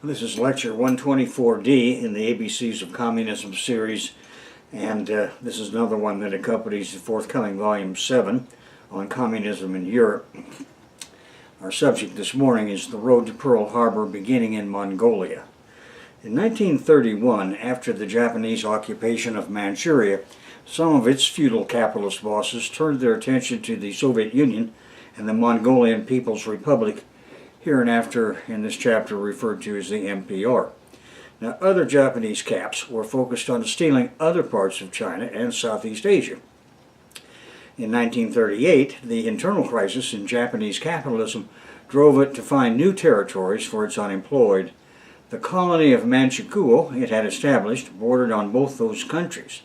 This is lecture 124D in the ABCs of Communism series, and this is another one that accompanies the forthcoming volume 7 on communism in Europe. Our subject this morning is the road to Pearl Harbor beginning in Mongolia. In 1931, after the Japanese occupation of Manchuria, some of its feudal capitalist bosses turned their attention to the Soviet Union and the Mongolian People's Republic, hereinafter in this chapter referred to as the MPR. Now, other Japanese caps were focused on stealing other parts of China and Southeast Asia. In 1938, the internal crisis in Japanese capitalism drove it to find new territories for its unemployed. The colony of Manchukuo it had established bordered on both those countries.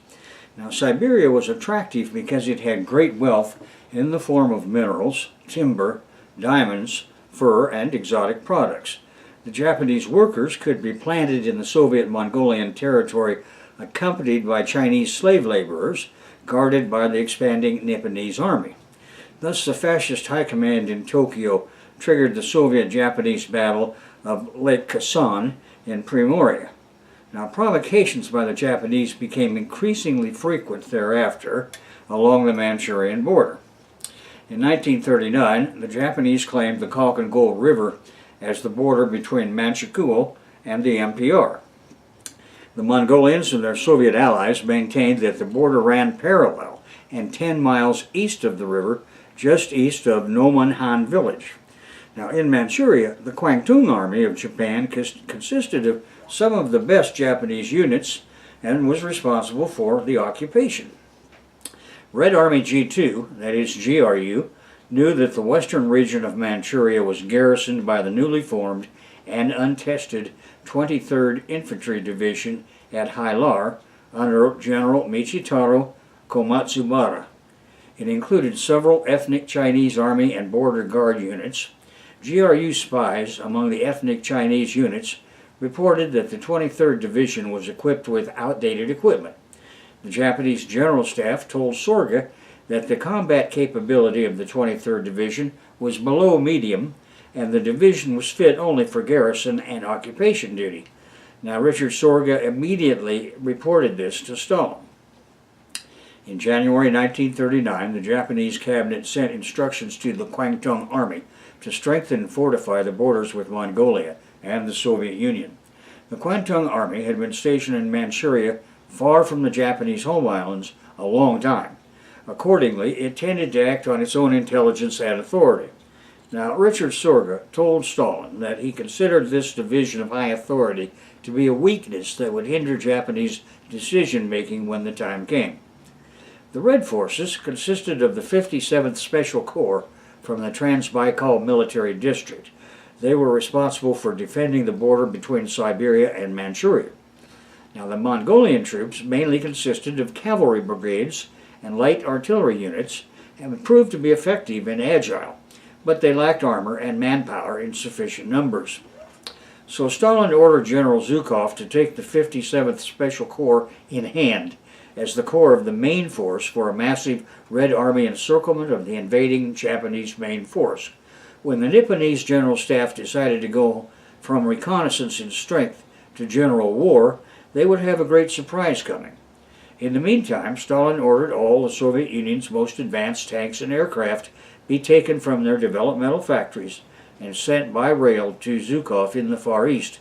Now, Siberia was attractive because it had great wealth in the form of minerals, timber, diamonds, fur, and exotic products. The Japanese workers could be planted in the Soviet Mongolian territory accompanied by Chinese slave laborers, guarded by the expanding Nipponese army. Thus, the fascist high command in Tokyo triggered the Soviet-Japanese battle of Lake Khasan in Primoria. Now, provocations by the Japanese became increasingly frequent thereafter along the Manchurian border. In 1939, the Japanese claimed the Kalkan-Gol River as the border between Manchukuo and the MPR. The Mongolians and their Soviet allies maintained that the border ran parallel and 10 miles east of the river, just east of Nomonhan village. Now, in Manchuria, the Kwangtung Army of Japan consisted of some of the best Japanese units and was responsible for the occupation. Red Army G2, that is GRU, knew that the western region of Manchuria was garrisoned by the newly formed and untested 23rd Infantry Division at Hailar under General Michitaro Komatsubara. It included several ethnic Chinese Army and Border Guard units. GRU spies among the ethnic Chinese units reported that the 23rd Division was equipped with outdated equipment. The Japanese General Staff told Sorga that the combat capability of the 23rd Division was below medium, and the division was fit only for garrison and occupation duty. Now, Richard Sorga immediately reported this to Stalin. In January 1939, the Japanese cabinet sent instructions to the Kwangtung Army to strengthen and fortify the borders with Mongolia and the Soviet Union. The Kwangtung Army had been stationed in Manchuria, far from the Japanese home islands, a long time. Accordingly, it tended to act on its own intelligence and authority. Now, Richard Sorga told Stalin that he considered this division of high authority to be a weakness that would hinder Japanese decision-making when the time came. The Red Forces consisted of the 57th Special Corps from the Trans-Baikal Military District. They were responsible for defending the border between Siberia and Manchuria. Now, the Mongolian troops mainly consisted of cavalry brigades and light artillery units and proved to be effective and agile, but they lacked armor and manpower in sufficient numbers. So Stalin ordered General Zhukov to take the 57th Special Corps in hand as the core of the main force for a massive Red Army encirclement of the invading Japanese main force. When the Nipponese General Staff decided to go from reconnaissance in strength to general war, they would have a great surprise coming. In the meantime, Stalin ordered all the Soviet Union's most advanced tanks and aircraft be taken from their developmental factories and sent by rail to Zhukov in the Far East.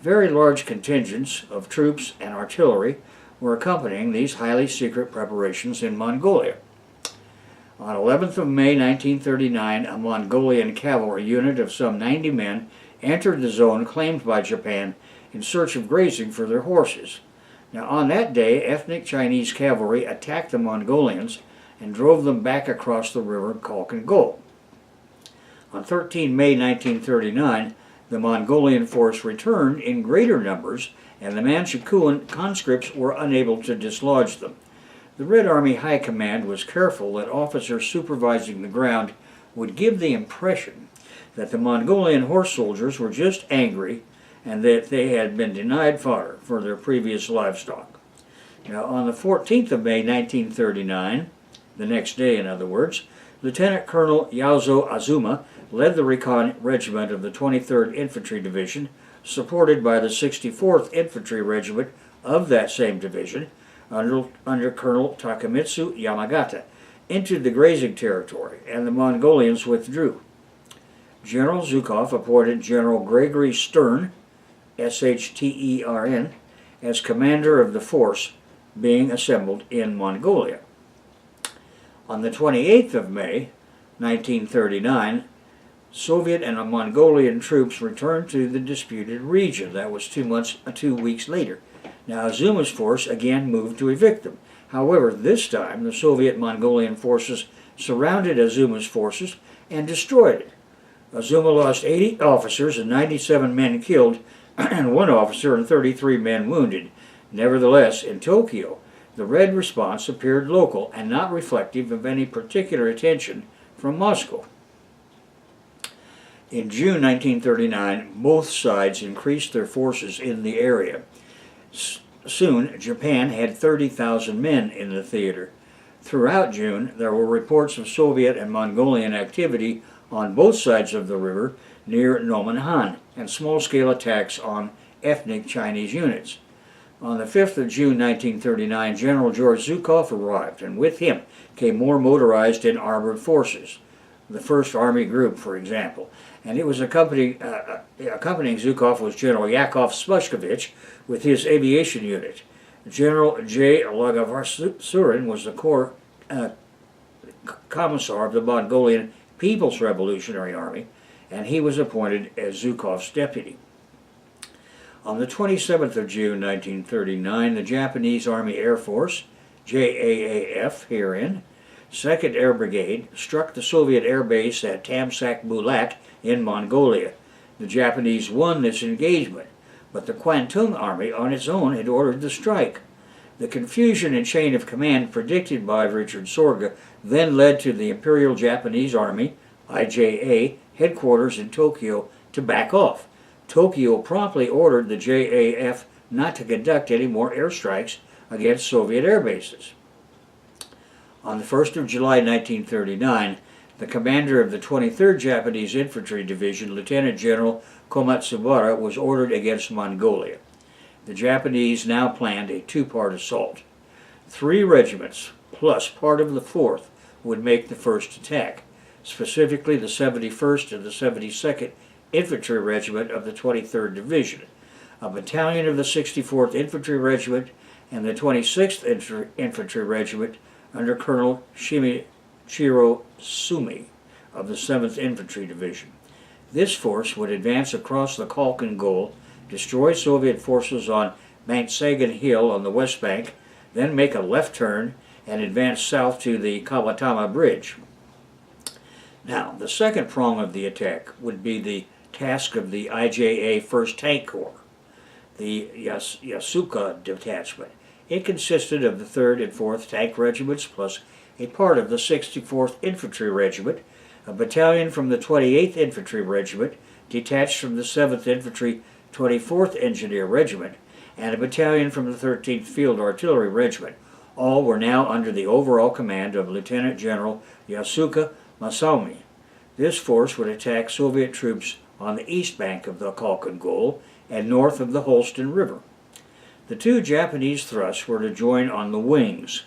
Very large contingents of troops and artillery were accompanying these highly secret preparations in Mongolia. On 11th of May 1939, a Mongolian cavalry unit of some 90 men entered the zone claimed by Japan in search of grazing for their horses. Now, on that day, ethnic Chinese cavalry attacked the Mongolians and drove them back across the river Kalkan-Gol. On 13 May 1939, the Mongolian force returned in greater numbers, and the Manchukuan conscripts were unable to dislodge them. The Red Army High Command was careful that officers supervising the ground would give the impression that the Mongolian horse soldiers were just angry and that they had been denied fodder for their previous livestock. Now, on the 14th of May 1939, the next day in other words, Lieutenant Colonel Yaozo Azuma led the recon regiment of the 23rd Infantry Division supported by the 64th Infantry Regiment of that same division, under Colonel Takemitsu Yamagata, entered the grazing territory, and the Mongolians withdrew. General Zhukov appointed General Gregory Stern, Stern, as commander of the force being assembled in Mongolia. On the 28th of May, 1939, Soviet and Mongolian troops returned to the disputed region. That was 2 weeks later. Now Azuma's force again moved to evict them. However, this time the Soviet-Mongolian forces surrounded Azuma's forces and destroyed it. Azuma lost 80 officers and 97 men killed, and 1 officer and 33 men wounded. Nevertheless, in Tokyo, the Red response appeared local and not reflective of any particular attention from Moscow. In June 1939, both sides increased their forces in the area. Soon, Japan had 30,000 men in the theater. Throughout June, there were reports of Soviet and Mongolian activity on both sides of the river near Nomonhan and small-scale attacks on ethnic Chinese units. On the 5th of June 1939, General George Zhukov arrived, and with him came more motorized and armored forces, the 1st Army Group, for example. And it was accompanying Zhukov was General Yakov Smushkovich with his aviation unit. General J. Lagavasurin was the Corps Commissar of the Mongolian People's Revolutionary Army, and he was appointed as Zhukov's deputy. On the 27th of June 1939, the Japanese Army Air Force, JAAF herein, 2nd Air Brigade, struck the Soviet air base at Tamsak Bulat in Mongolia. The Japanese won this engagement, but the Kwantung Army on its own had ordered the strike. The confusion and chain of command predicted by Richard Sorga then led to the Imperial Japanese Army, IJA, headquarters in Tokyo to back off. Tokyo promptly ordered the JAF not to conduct any more airstrikes against Soviet air bases. On the 1st of July 1939, the commander of the 23rd Japanese Infantry Division, Lieutenant General Komatsubara, was ordered against Mongolia. The Japanese now planned a 2-part assault. 3 regiments, plus part of the 4th, would make the first attack, specifically the 71st and the 72nd Infantry Regiment of the 23rd Division, a battalion of the 64th Infantry Regiment, and the 26th Infantry Regiment under Colonel Shimichiro Sumi of the 7th Infantry Division. This force would advance across the Khalkhin Gol, destroy Soviet forces on Mangtsagan Hill on the west bank, then make a left turn and advance south to the Kawatama Bridge. Now, the second prong of the attack would be the task of the IJA 1st Tank Corps, the Yasuka Detachment. It consisted of the 3rd and 4th Tank Regiments plus a part of the 64th Infantry Regiment, a battalion from the 28th Infantry Regiment, detached from the 7th Infantry 24th Engineer Regiment, and a battalion from the 13th Field Artillery Regiment. All were now under the overall command of Lieutenant General Yasuka Masaomi. This force would attack Soviet troops on the east bank of the Khalkhin Gol and north of the Holston River. The 2 Japanese thrusts were to join on the wings.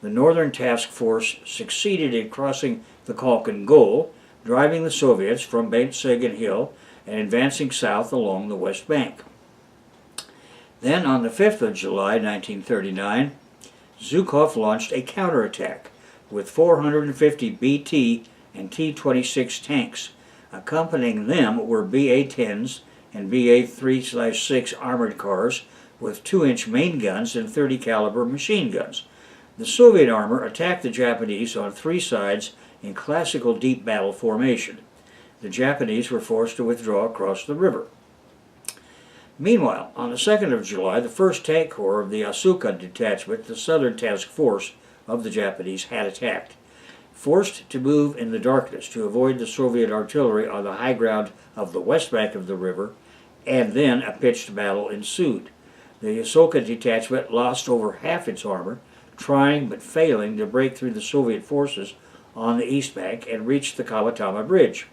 The Northern Task Force succeeded in crossing the Khalkhin Gol, driving the Soviets from Mangtsagan Hill and advancing south along the west bank. Then, on the 5th of July 1939, Zhukov launched a counterattack with 450 BT and T-26 tanks. Accompanying them were BA-10s and BA-3/6 armored cars with 2-inch main guns and 30 caliber machine guns. The Soviet armor attacked the Japanese on 3 sides in classical deep battle formation. The Japanese were forced to withdraw across the river. Meanwhile, on the 2nd of July, the 1st Tank Corps of the Asuka Detachment, the Southern Task Force of the Japanese, had attacked. Forced to move in the darkness to avoid the Soviet artillery on the high ground of the west bank of the river, and then a pitched battle ensued. The Asuka Detachment lost over half its armor, trying but failing to break through the Soviet forces on the east bank and reach the Kawatama Bridge.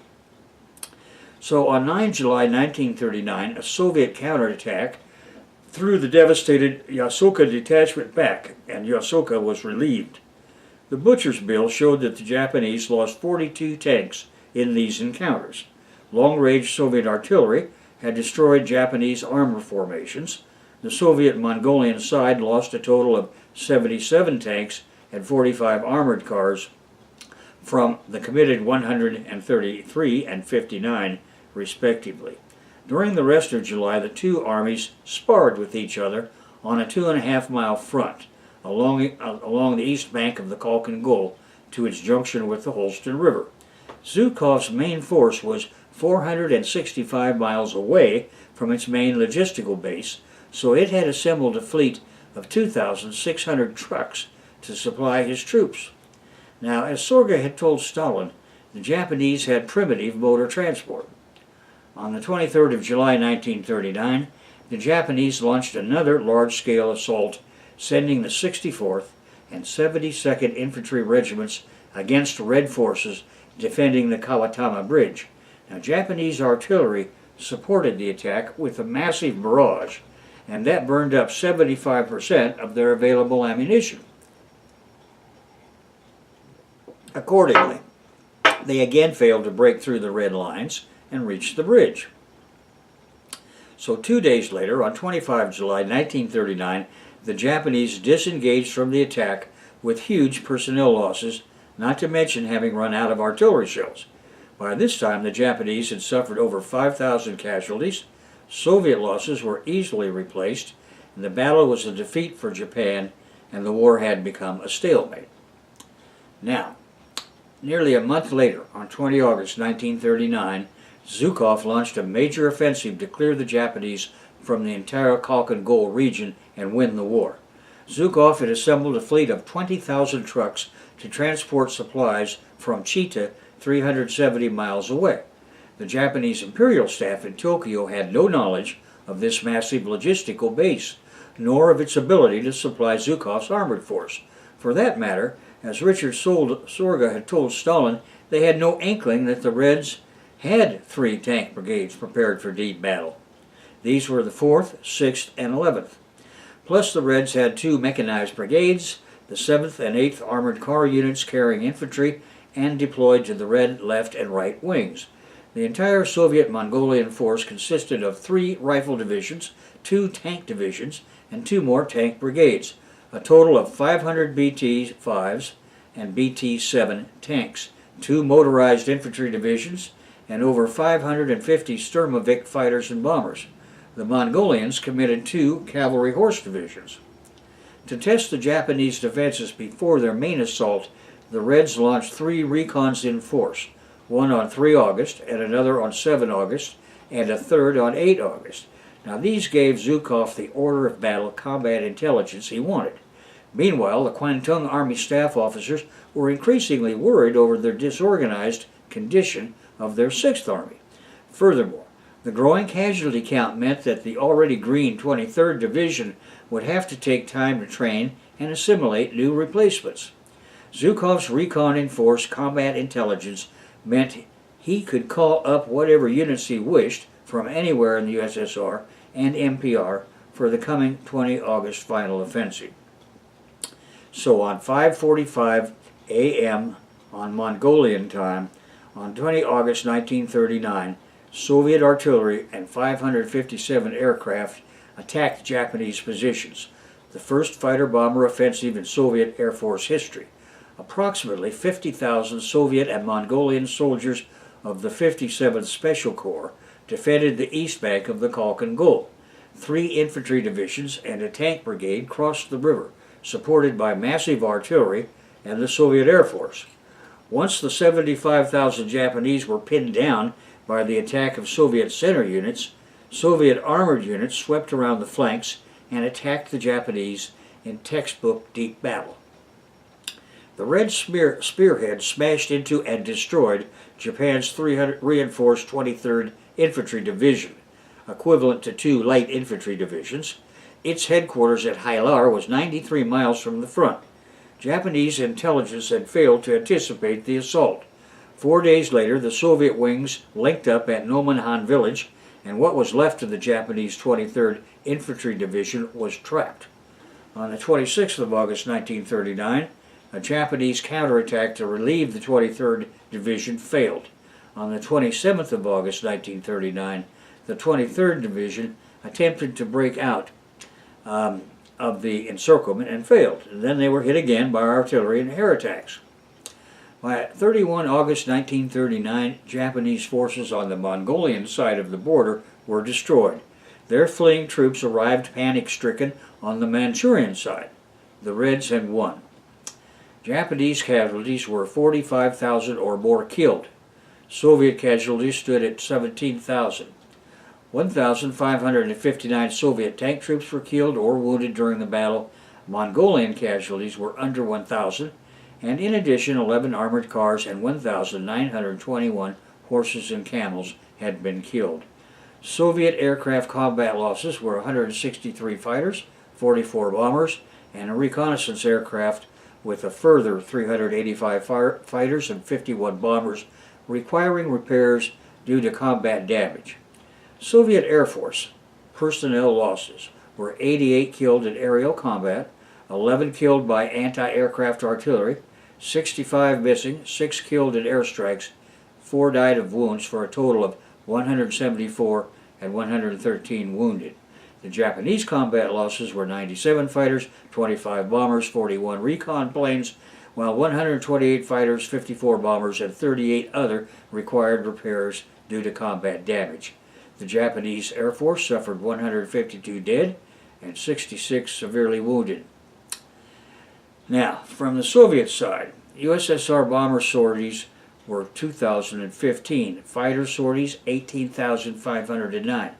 So on 9 July 1939, a Soviet counterattack threw the devastated Yokosuka detachment back, and Yokosuka was relieved. The Butcher's Bill showed that the Japanese lost 42 tanks in these encounters. Long-range Soviet artillery had destroyed Japanese armor formations. The Soviet Mongolian side lost a total of 77 tanks and 45 armored cars from the committed 133 and 59, respectively. During the rest of July, the two armies sparred with each other on a 2.5-mile front along the east bank of the Khalkhin Gol to its junction with the Holston River. Zhukov's main force was 465 miles away from its main logistical base, so it had assembled a fleet of 2,600 trucks to supply his troops. Now, as Sorga had told Stalin, the Japanese had primitive motor transport. On the 23rd of July 1939, the Japanese launched another large-scale assault, sending the 64th and 72nd Infantry Regiments against Red forces defending the Kawatama Bridge. Now, Japanese artillery supported the attack with a massive barrage, and that burned up 75% of their available ammunition. Accordingly, they again failed to break through the Red lines and reach the bridge. So 2 days later, on 25 July 1939, the Japanese disengaged from the attack with huge personnel losses, not to mention having run out of artillery shells. By this time, the Japanese had suffered over 5,000 casualties. Soviet losses were easily replaced, and the battle was a defeat for Japan, and the war had become a stalemate. Now, nearly a month later, on 20 August 1939, Zhukov launched a major offensive to clear the Japanese from the entire Khalkhin Gol region and win the war. Zhukov had assembled a fleet of 20,000 trucks to transport supplies from Chita, 370 miles away. The Japanese imperial staff in Tokyo had no knowledge of this massive logistical base, nor of its ability to supply Zhukov's armored force. For that matter, as Richard Sorga had told Stalin, they had no inkling that the Reds had 3 tank brigades prepared for deep battle. These were the 4th, 6th, and 11th. Plus the Reds had 2 mechanized brigades, the 7th and 8th armored car units carrying infantry, and deployed to the Red left and right wings. The entire Soviet Mongolian force consisted of 3 rifle divisions, 2 tank divisions, and 2 more tank brigades, a total of 500 BT-5s and BT-7 tanks, 2 motorized infantry divisions, and over 550 Sturmovik fighters and bombers. The Mongolians committed 2 cavalry horse divisions. To test the Japanese defenses before their main assault, the Reds launched 3 recons in force, one on 3 August, and another on 7 August, and a third on 8 August. Now these gave Zhukov the order of battle combat intelligence he wanted. Meanwhile, the Kwantung Army staff officers were increasingly worried over the disorganized condition of their 6th Army. Furthermore, the growing casualty count meant that the already green 23rd Division would have to take time to train and assimilate new replacements. Zhukov's recon in force combat intelligence meant he could call up whatever units he wished from anywhere in the USSR and MPR for the coming 20 August final offensive. So on 5:45 a.m. on Mongolian time, on 20 August 1939, Soviet artillery and 557 aircraft attacked Japanese positions, the first fighter-bomber offensive in Soviet Air Force history. Approximately 50,000 Soviet and Mongolian soldiers of the 57th Special Corps defended the east bank of the Khalkhin Gol. 3 infantry divisions and a tank brigade crossed the river, supported by massive artillery and the Soviet Air Force. Once the 75,000 Japanese were pinned down by the attack of Soviet center units, Soviet armored units swept around the flanks and attacked the Japanese in textbook deep battle. The Red Spearhead smashed into and destroyed Japan's 300 reinforced 23rd Infantry Division, equivalent to 2 light infantry divisions. Its headquarters at Hailar was 93 miles from the front. Japanese intelligence had failed to anticipate the assault. 4 days later, the Soviet wings linked up at Nomonhan village, and what was left of the Japanese 23rd Infantry Division was trapped. On the 26th of August 1939, a Japanese counterattack to relieve the 23rd Division failed. On the 27th of August 1939, the 23rd Division attempted to break out of the encirclement and failed. And then they were hit again by artillery and air attacks. By 31 August 1939, Japanese forces on the Mongolian side of the border were destroyed. Their fleeing troops arrived panic-stricken on the Manchurian side. The Reds had won. Japanese casualties were 45,000 or more killed. Soviet casualties stood at 17,000. 1,559 Soviet tank troops were killed or wounded during the battle. Mongolian casualties were under 1,000, and in addition 11 armored cars and 1,921 horses and camels had been killed. Soviet aircraft combat losses were 163 fighters, 44 bombers, and a reconnaissance aircraft with a further 385 fighters and 51 bombers, requiring repairs due to combat damage. Soviet Air Force personnel losses were 88 killed in aerial combat, 11 killed by anti-aircraft artillery, 65 missing, 6 killed in airstrikes, 4 died of wounds for a total of 174 and 113 wounded. The Japanese combat losses were 97 fighters, 25 bombers, 41 recon planes, while 128 fighters, 54 bombers, and 38 other required repairs due to combat damage. The Japanese Air Force suffered 152 dead and 66 severely wounded. Now, from the Soviet side, USSR bomber sorties were 2,015, fighter sorties 18,509.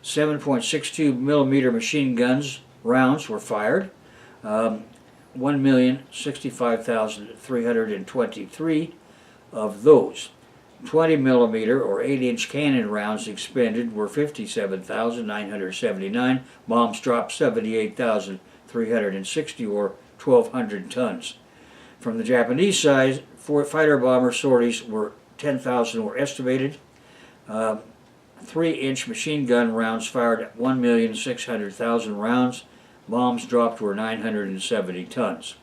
7.62 millimeter machine guns rounds were fired, 1,065,323 of those. 20 millimeter or 8-inch cannon rounds expended were 57,979. Bombs dropped 78,360 or 1,200 tons. From the Japanese side, fighter bomber sorties were 10,000 were estimated. 3-inch machine gun rounds fired at 1,600,000 rounds. Bombs dropped were 970 tons.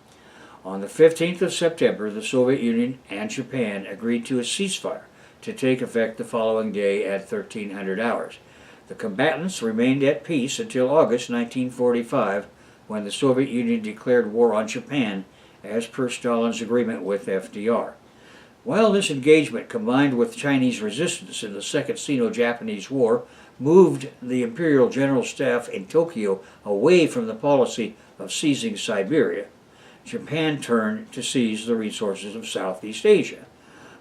On the 15th of September, the Soviet Union and Japan agreed to a ceasefire to take effect the following day at 1300 hours. The combatants remained at peace until August 1945, when the Soviet Union declared war on Japan as per Stalin's agreement with FDR. While this engagement, combined with Chinese resistance in the Second Sino-Japanese War, moved the Imperial General Staff in Tokyo away from the policy of seizing Siberia, Japan turned to seize the resources of Southeast Asia.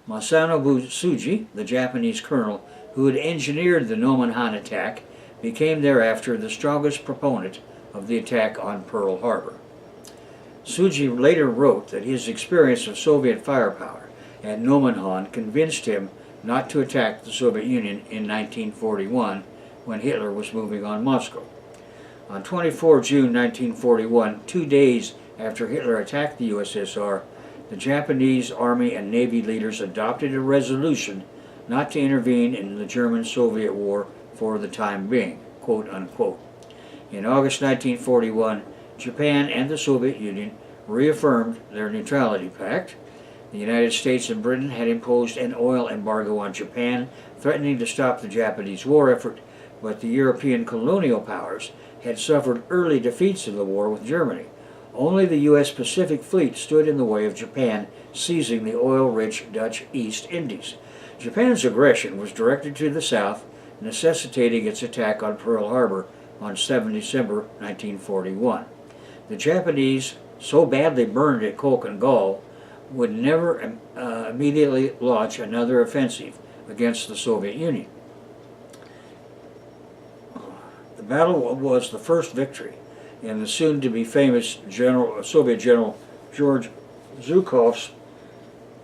Masanobu Tsuji, the Japanese colonel who had engineered the Nomonhan attack, became thereafter the strongest proponent of the attack on Pearl Harbor. Tsuji later wrote that his experience of Soviet firepower at Nomonhan convinced him not to attack the Soviet Union in 1941 when Hitler was moving on Moscow. On 24 June 1941, 2 days after Hitler attacked the USSR, the Japanese Army and Navy leaders adopted a resolution not to intervene in the German-Soviet War for the time being, quote unquote. In August 1941, Japan and the Soviet Union reaffirmed their neutrality pact. The United States and Britain had imposed an oil embargo on Japan, threatening to stop the Japanese war effort, but the European colonial powers had suffered early defeats in the war with Germany. Only the U.S. Pacific Fleet stood in the way of Japan seizing the oil-rich Dutch East Indies. Japan's aggression was directed to the south, necessitating its attack on Pearl Harbor on 7 December 1941. The Japanese, so badly burned at Köln Gall, would never immediately launch another offensive against the Soviet Union. The battle was the first victory in the soon-to-be famous Soviet General George Zhukov's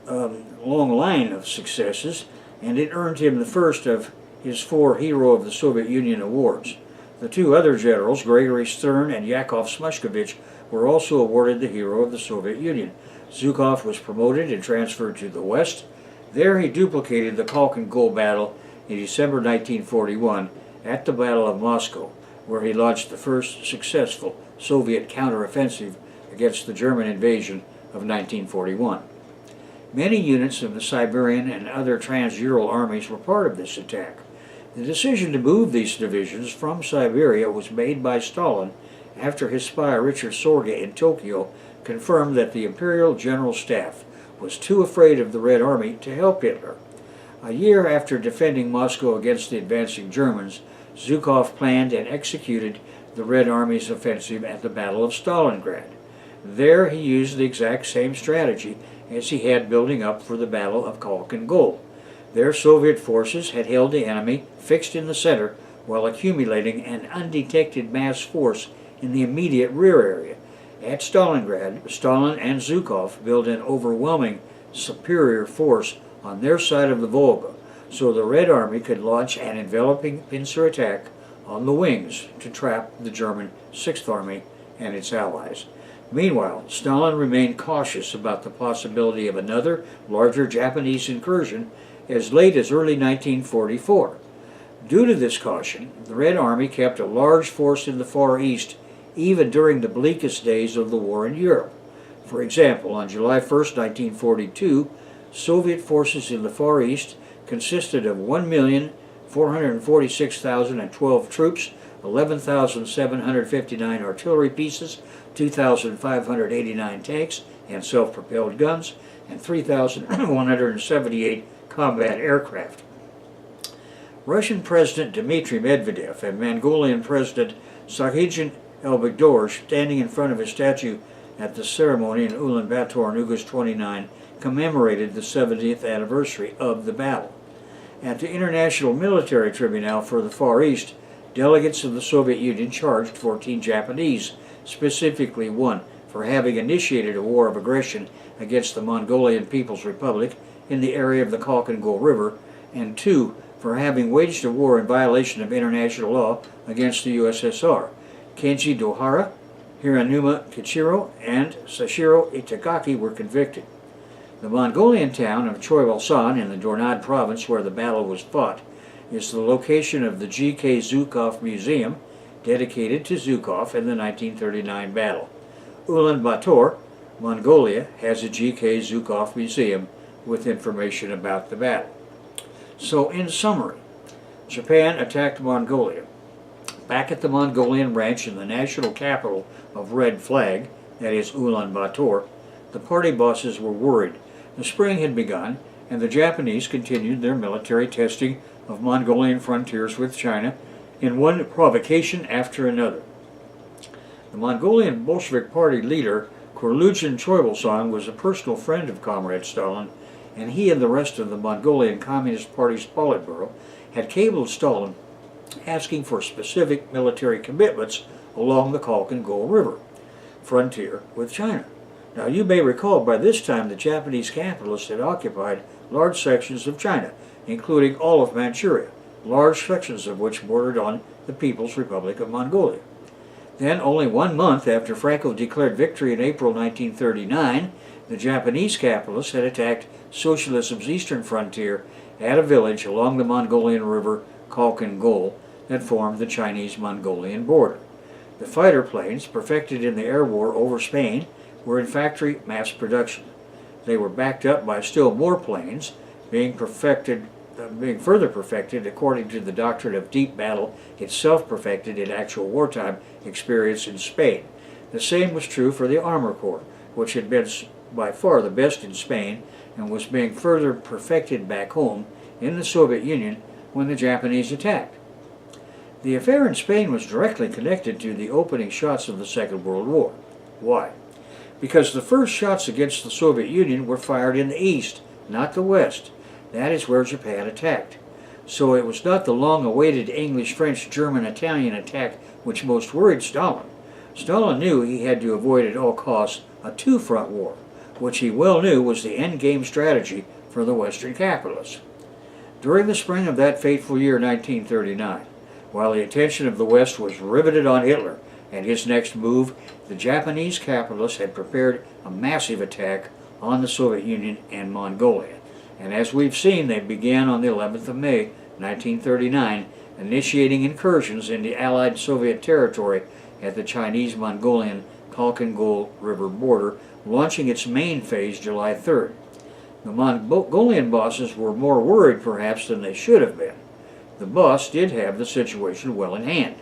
long line of successes, and it earned him the first of his 4 Hero of the Soviet Union awards. The 2 other generals, Gregory Stern and Yakov Smushkevich, were also awarded the Hero of the Soviet Union. Zhukov was promoted and transferred to the West. There he duplicated the Khalkhin-Gol battle in December 1941 at the Battle of Moscow, where he launched the first successful Soviet counteroffensive against the German invasion of 1941. Many units of the Siberian and other Trans-Ural armies were part of this attack. The decision to move these divisions from Siberia was made by Stalin after his spy Richard Sorge in Tokyo confirmed that the Imperial General Staff was too afraid of the Red Army to help Hitler. A year after defending Moscow against the advancing Germans, Zhukov planned and executed the Red Army's offensive at the Battle of Stalingrad. There he used the exact same strategy as he had building up for the Battle of Khalkhin-Gol. Their Soviet forces had held the enemy fixed in the center while accumulating an undetected mass force in the immediate rear area. At Stalingrad, Stalin and Zhukov built an overwhelming superior force on their side of the Volga, so the Red Army could launch an enveloping pincer attack on the wings to trap the German Sixth Army and its allies. Meanwhile, Stalin remained cautious about the possibility of another, larger Japanese incursion as late as early 1944. Due to this caution, the Red Army kept a large force in the Far East even during the bleakest days of the war in Europe. For example, on July 1, 1942, Soviet forces in the Far East consisted of 1,446,012 troops, 11,759 artillery pieces, 2,589 tanks and self-propelled guns, and 3,178 combat aircraft. Russian President Dmitry Medvedev and Mongolian President Sakhidin Elbegdor, standing in front of his statue at the ceremony in Ulaanbaatar on August 29, commemorated the 70th anniversary of the battle. At the International Military Tribunal for the Far East, delegates of the Soviet Union charged 14 Japanese, specifically one for having initiated a war of aggression against the Mongolian People's Republic in the area of the Khalkhin-Gol River, and two for having waged a war in violation of international law against the USSR. Kenji Dohara, Hiranuma Kichiro, and Sashiro Itagaki were convicted. The Mongolian town of Choiwalsan in the Dornad province where the battle was fought is the location of the G.K. Zhukov Museum, dedicated to Zhukov in the 1939 battle. Ulaanbaatar, Mongolia, has a G.K. Zhukov Museum with information about the battle. So, in summary, Japan attacked Mongolia. Back at the Mongolian ranch in the national capital of Red Flag, that is Ulaanbaatar, the party bosses were worried. The spring had begun, and the Japanese continued their military testing of Mongolian frontiers with China in one provocation after another. The Mongolian Bolshevik Party leader, Khorloogiin Choiwalsan, was a personal friend of Comrade Stalin, and he and the rest of the Mongolian Communist Party's Politburo had cabled Stalin asking for specific military commitments along the Khalkhin-Gol River frontier with China. Now, you may recall by this time the Japanese capitalists had occupied large sections of China, including all of Manchuria, large sections of which bordered on the People's Republic of Mongolia. Then, only 1 month after Franco declared victory in April 1939, the Japanese capitalists had attacked socialism's eastern frontier at a village along the Mongolian river Khalkhin-Gol that formed the Chinese-Mongolian border. The fighter planes, perfected in the air war over Spain, were in factory mass production. They were backed up by still more planes, being further perfected according to the doctrine of deep battle itself perfected in actual wartime experience in Spain. The same was true for the Armor Corps, which had been by far the best in Spain and was being further perfected back home in the Soviet Union when the Japanese attacked. The affair in Spain was directly connected to the opening shots of the Second World War. Why? Because the first shots against the Soviet Union were fired in the east, not the west. That is where Japan attacked. So it was not the long-awaited English, French, German, Italian attack which most worried Stalin. Stalin knew he had to avoid at all costs a two-front war, which he well knew was the endgame strategy for the Western capitalists. During the spring of that fateful year 1939, while the attention of the West was riveted on Hitler and his next move, the Japanese capitalists had prepared a massive attack on the Soviet Union and Mongolia. and as we've seen, they began on the 11th of May, 1939, initiating incursions into Allied Soviet territory at the Chinese-Mongolian Khalkhin-Gol River border, launching its main phase July 3rd. The Mongolian bosses were more worried perhaps than they should have been. The boss did have the situation well in hand.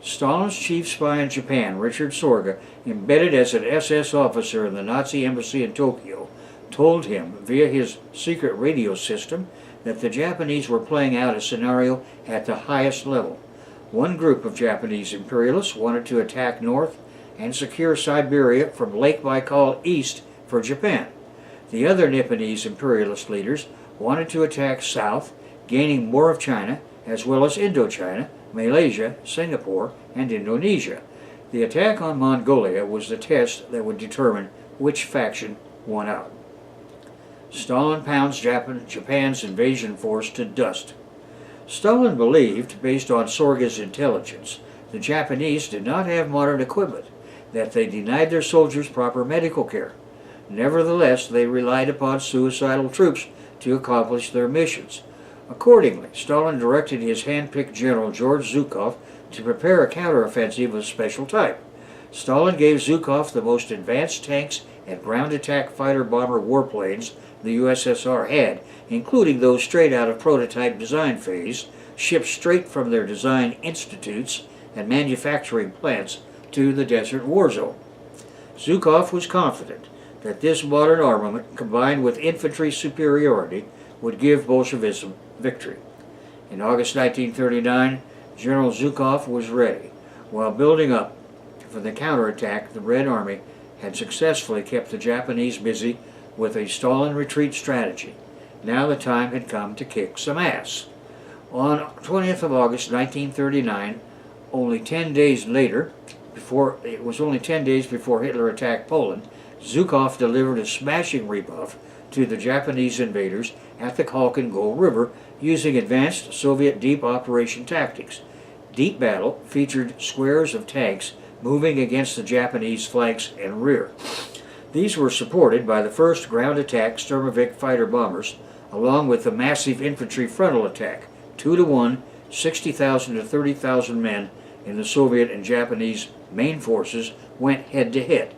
Stalin's chief spy in Japan, Richard Sorga, embedded as an SS officer in the Nazi embassy in Tokyo, told him via his secret radio system that the Japanese were playing out a scenario at the highest level. One group of Japanese imperialists wanted to attack north and secure Siberia from Lake Baikal east for Japan. The other Nipponese imperialist leaders wanted to attack south, gaining more of China, as well as Indochina, Malaysia, Singapore, and Indonesia. The attack on Mongolia was the test that would determine which faction won out. Stalin pounds Japan's invasion force to dust. Stalin believed, based on Sorga's intelligence, the Japanese did not have modern equipment, that they denied their soldiers proper medical care. Nevertheless, they relied upon suicidal troops to accomplish their missions. Accordingly, Stalin directed his hand-picked general George Zhukov to prepare a counteroffensive of special type. Stalin gave Zhukov the most advanced tanks and ground-attack fighter-bomber warplanes the USSR had, including those straight out of prototype design phase, shipped straight from their design institutes and manufacturing plants to the desert war zone. Zhukov was confident that this modern armament, combined with infantry superiority, would give Bolshevism victory. In August 1939, General Zhukov was ready. While building up for the counterattack, the Red Army had successfully kept the Japanese busy with a Stalin retreat strategy. Now the time had come to kick some ass. On 20th of August 1939, only 10 days before Hitler attacked Poland, Zhukov delivered a smashing rebuff to the Japanese invaders at the Khalkhin-Gol River using advanced Soviet deep operation tactics. Deep battle featured squares of tanks moving against the Japanese flanks and rear. These were supported by the 1st ground attack Sturmovik fighter bombers, along with the massive infantry frontal attack. 2-to-1, 60,000 to 30,000 men in the Soviet and Japanese main forces went head-to-head.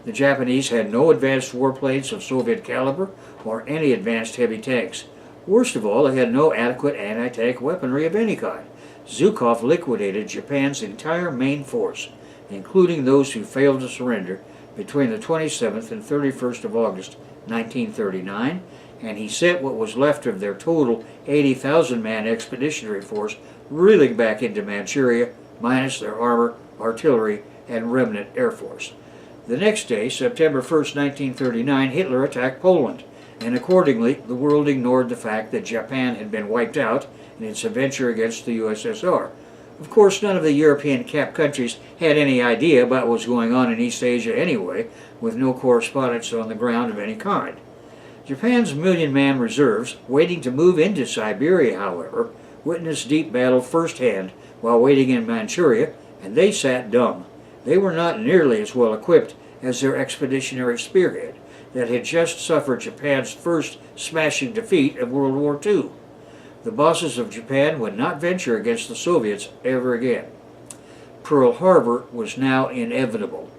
The Japanese had no advanced warplanes of Soviet caliber or any advanced heavy tanks. Worst of all, they had no adequate anti-tank weaponry of any kind. Zhukov liquidated Japan's entire main force, including those who failed to surrender, between the 27th and 31st of August 1939, and he sent what was left of their total 80,000-man expeditionary force reeling back into Manchuria, minus their armor, artillery, and remnant air force. The next day, September 1st, 1939, Hitler attacked Poland, and accordingly, the world ignored the fact that Japan had been wiped out in its adventure against the USSR. Of course, none of the European cap countries had any idea about what was going on in East Asia anyway, with no correspondence on the ground of any kind. Japan's million-man reserves, waiting to move into Siberia, however, witnessed deep battle firsthand while waiting in Manchuria, and they sat dumb. They were not nearly as well equipped as their expeditionary spearhead that had just suffered Japan's first smashing defeat of World War II. The bosses of Japan would not venture against the Soviets ever again. Pearl Harbor was now inevitable.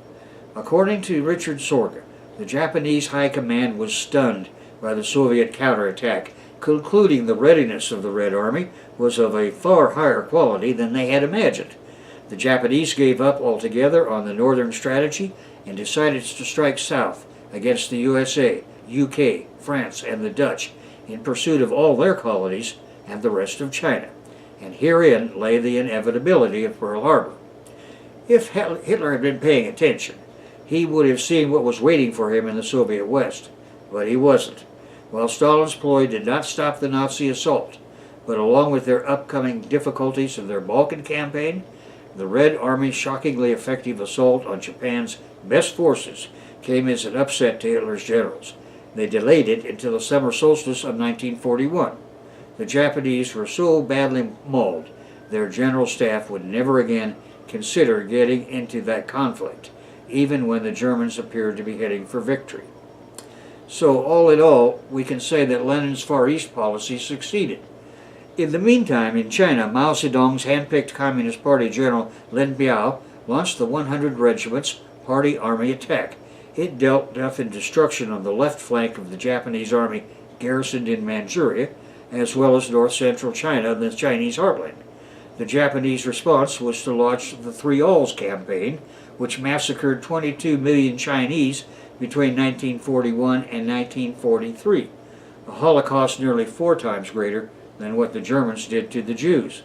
According to Richard Sorga, the Japanese High Command was stunned by the Soviet counterattack, concluding the readiness of the Red Army was of a far higher quality than they had imagined. The Japanese gave up altogether on the northern strategy and decided to strike south against the USA, UK, France, and the Dutch in pursuit of all their colonies and the rest of China. And herein lay the inevitability of Pearl Harbor. If Hitler had been paying attention, he would have seen what was waiting for him in the Soviet West. But he wasn't. While Stalin's ploy did not stop the Nazi assault, but along with their upcoming difficulties in their Balkan campaign, the Red Army's shockingly effective assault on Japan's best forces came as an upset to Hitler's generals. They delayed it until the summer solstice of 1941. The Japanese were so badly mauled, their general staff would never again consider getting into that conflict, even when the Germans appeared to be heading for victory. So all in all, we can say that Lenin's Far East policy succeeded. In the meantime, in China, Mao Zedong's hand-picked Communist Party General Lin Biao launched the 100 Regiment's Party Army attack. It dealt death and destruction on the left flank of the Japanese army garrisoned in Manchuria, as well as north-central China and the Chinese heartland. The Japanese response was to launch the Three Alls campaign, which massacred 22 million Chinese between 1941 and 1943, a Holocaust nearly 4 times greater than what the Germans did to the Jews.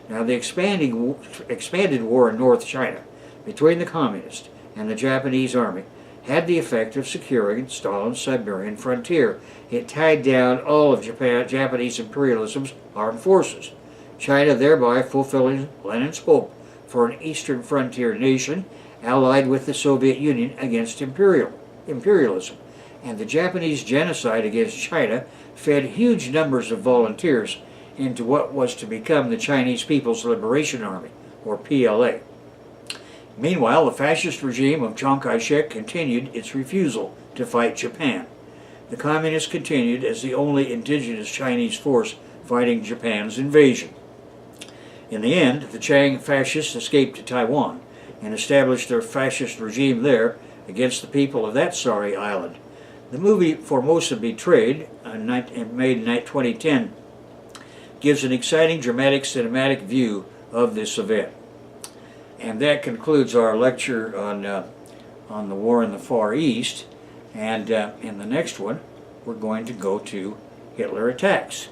Now, the expanded war in North China between the Communists and the Japanese army had the effect of securing Stalin's Siberian frontier. It tied down all of Japanese imperialism's armed forces, China thereby fulfilling Lenin's hope for an eastern frontier nation allied with the Soviet Union against imperialism. And the Japanese genocide against China fed huge numbers of volunteers into what was to become the Chinese People's Liberation Army, or PLA. Meanwhile, the fascist regime of Chiang Kai-shek continued its refusal to fight Japan. The Communists continued as the only indigenous Chinese force fighting Japan's invasion. In the end, the Chiang fascists escaped to Taiwan and established their fascist regime there against the people of that sorry island. The movie Formosa Betrayed, made in 2010, gives an exciting, dramatic, cinematic view of this event. And that concludes our lecture on the war in the Far East. And in the next one, we're going to go to Hitler Attacks.